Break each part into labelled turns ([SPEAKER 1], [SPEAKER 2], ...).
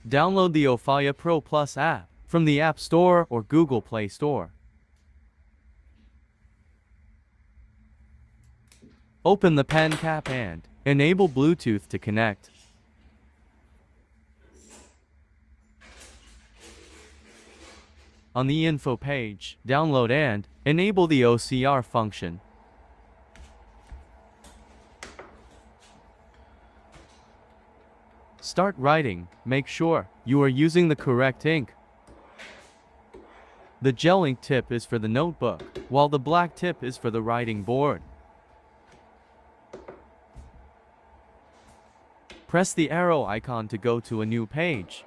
[SPEAKER 1] Download the Ophaya Pro Plus app from the App Store or Google Play Store. Open the pen cap and enable Bluetooth to connect. On the info page, download and enable the OCR function. Start writing. Make sure you are using the correct ink. The gel ink tip is for the notebook, while the black tip is for the writing board. Press the arrow icon to go to a new page.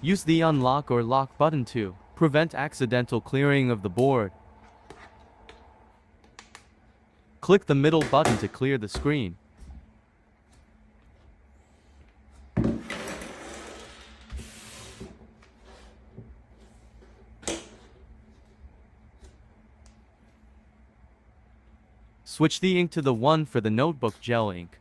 [SPEAKER 1] Use the unlock or lock button to prevent accidental clearing of the board. Click the middle button to clear the screen. Switch the ink to the one for the notebook gel ink.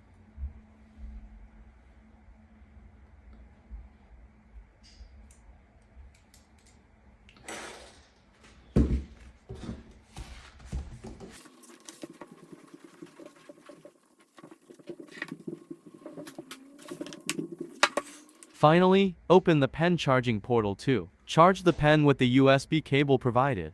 [SPEAKER 1] Finally, open the pen charging portal to charge the pen with the USB cable provided.